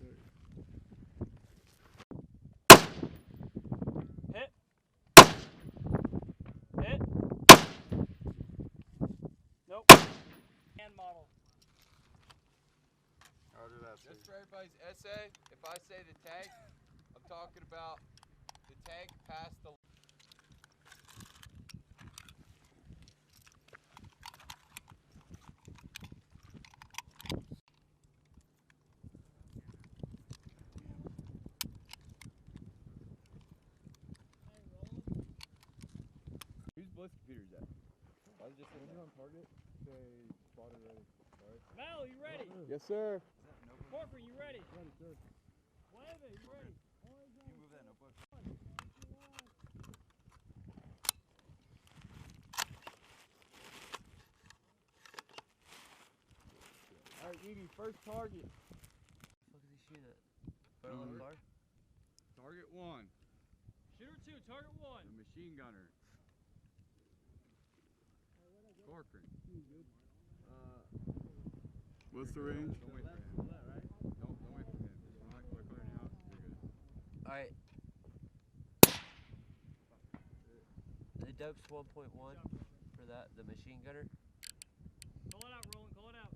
military. Hit. Hit. Nope. Hand model. Roger that, sir. Just for everybody's essay, if I say the tank, I'm talking about the tank past the... Whose Blitz computer is that? Why is it just on target? Say spotted ready. Alright. Mel, you ready? Yes, sir. Corcoran, you ready? Ready, sir. Whatever, you ready? Can you move that notebook? Alright, Edie, first target. What the fuck is he shooting at? Put it on the card? Target 1, Shooter 2, target 1. the machine gunner. Corcoran. What's the range? Don't wait for him. Don't wait for him. Just when I clear him out, you're good. Alright. The dope's 1.1 for that, the machine gunner. Call it out, Roland, call it out.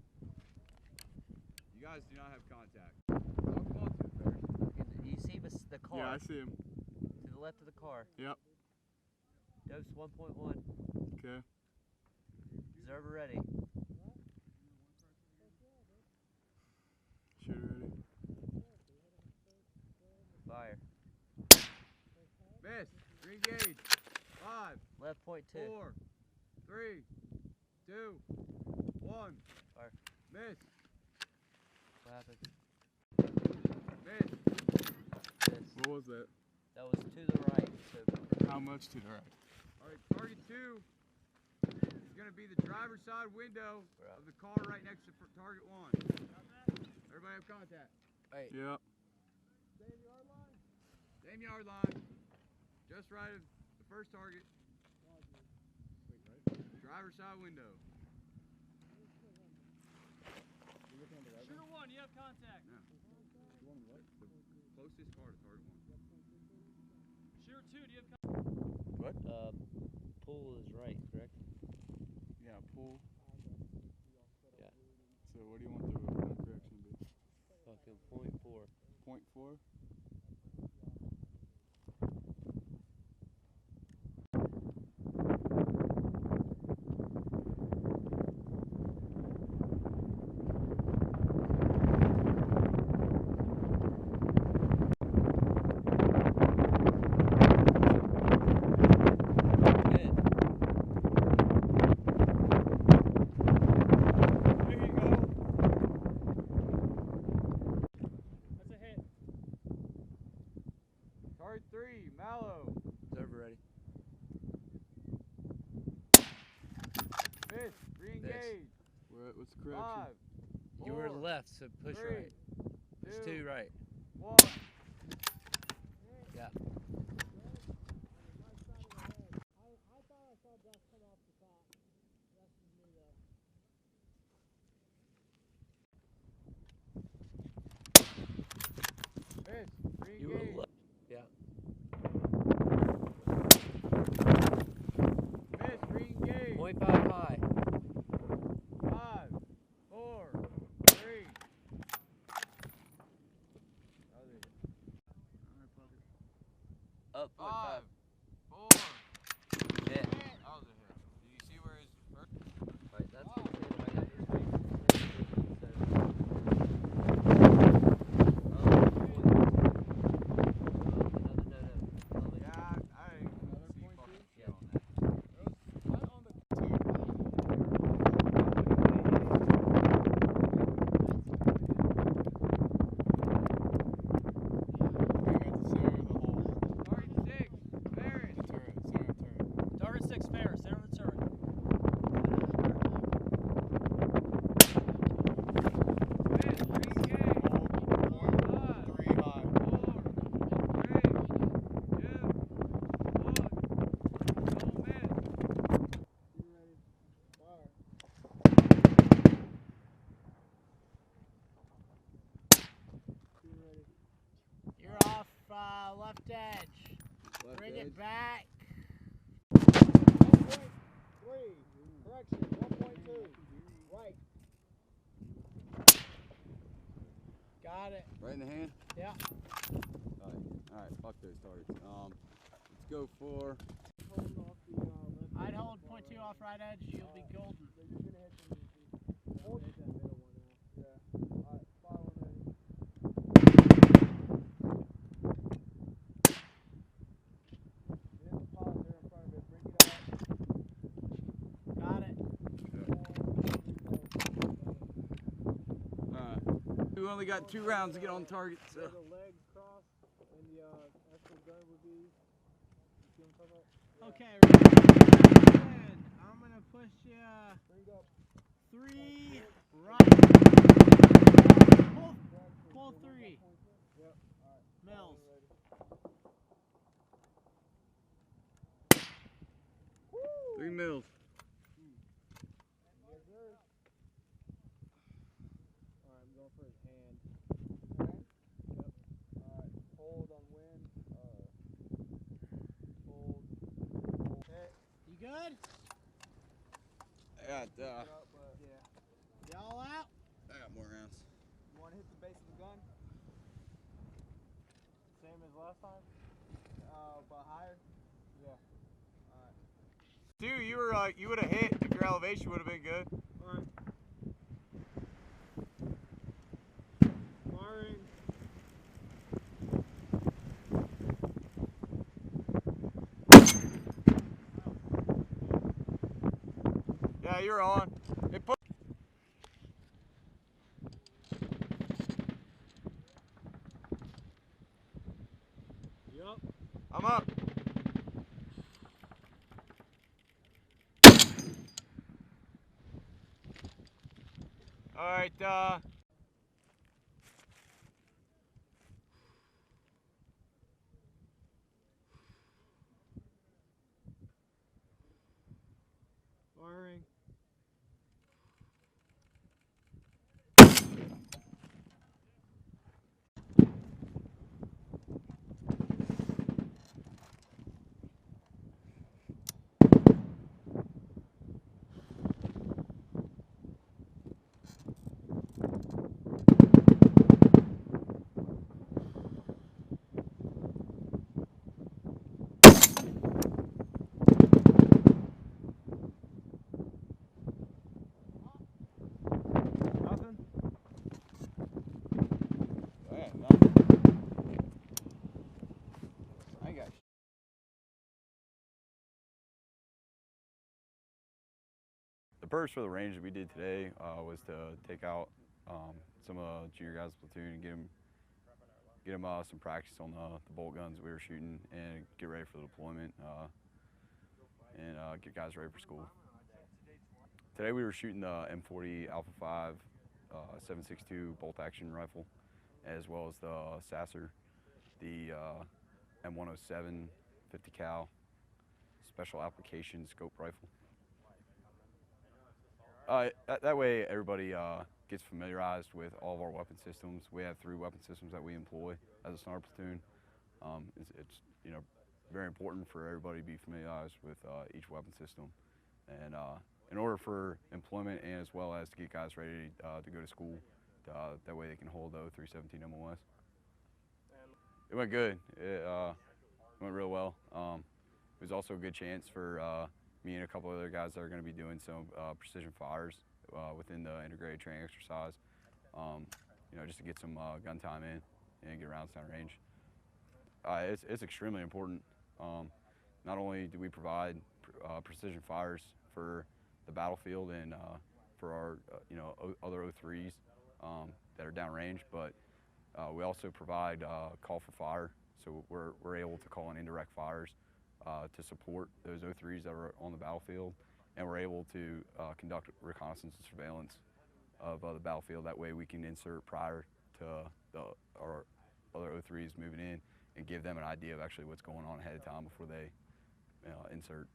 You guys do not have contact. Oh, come on to it first. Okay, you see the car? Yeah, I see him. To the left of the car. Yep. Dope's 1.1. Okay. Observer ready. Shooter ready. Fire. Miss. Re-engage. 5, Left point 2. 4, 3, 2, 1. Fire. Miss. What happened? Miss. This. What was that? That was to the right. So How much to the right? Alright, target 2 is going to be the driver's side window of the car right next to target 1. Everybody have contact. Alright. Yep. Same yard line. Just right of the first target. Driver's side window. Shooter 1, you have contact. No. The closest car to target 1. Shooter 2, do you have contact? What? Pool is right, correct? Yeah, pool. Yeah. So what do you want the correction to be? Fucking 0.4. 0.4? Target 3, Mallow. Observer ready. Miss. Re-engage. What's the correction? 5, You were 4, left, so push 3, right. Push 2 right. 1. Yeah. Miss. You were Re-engage. left. Yeah. Miss. Re-engage. 0.5 high. 5, 4, 3. Up 0.5. 5, 4. Hit. That was a hit. Did you see where his first? Right, that's good. I got your face. Yeah, I Another see point fucking two? shit on that. It was right on the two. Came at the center of the hole. Target 6, left edge. Left Bring edge. it back. 1.3. Correction, 1.2. Right. Got it. Right in the hand? Yeah. Alright, fuck those targets. Let's go for... I'd hold .2 off right edge. You'll be golden. Got it. We only got 2 rounds to get on target, so... The leg cross and the actual gun would be. You see what I'm talking about? Okay. Ready? I'm gonna push you. Bring up. 3 right. Pull 3. Yep. Alright. Mills. Woo! 3 mils. Yes, sir. Alright, I'm going for his hand. Yep. Alright, hold on wind. Hold. Hit. You good? I got, Yeah. Y'all out? I got more rounds. You want to hit the base of the gun? Same as last time? But higher? Yeah. Alright. Dude, you would have hit if your elevation would have been good. Alright. Firing. Yeah, you're on. It put Yup. I'm up. All right, Firing. Nothing? yeah, no. I got you. The purpose for the range that we did today was to take out some junior guys' platoon and get them some practice on the bolt guns that we were shooting and get ready for the deployment and get guys ready for school. Today we were shooting the M40 Alpha 5 7.62 bolt action rifle, as well as the Sasser, the M107 50 cal special application scope rifle. That way everybody gets familiarized with all of our weapon systems. We have 3 weapon systems that we employ as a sniper platoon. It's very important for everybody to be familiarized with each weapon system. And in order for employment and as well as to get guys ready to go to school, that way they can hold the 0317 MOS. It went good. It went real well. It was also a good chance for me and a couple other guys that are going to be doing some precision fires within the integrated training exercise. Just to get some gun time in and get rounds down range. It's extremely important. Not only do we provide precision fires for the battlefield and for our other O3s that are downrange, but we also provide call for fire, so we're able to call in indirect fires to support those O3s that are on the battlefield, and we're able to conduct reconnaissance and surveillance of the battlefield. That way we can insert prior to our other O3s moving in and give them an idea of actually what's going on ahead of time before they insert.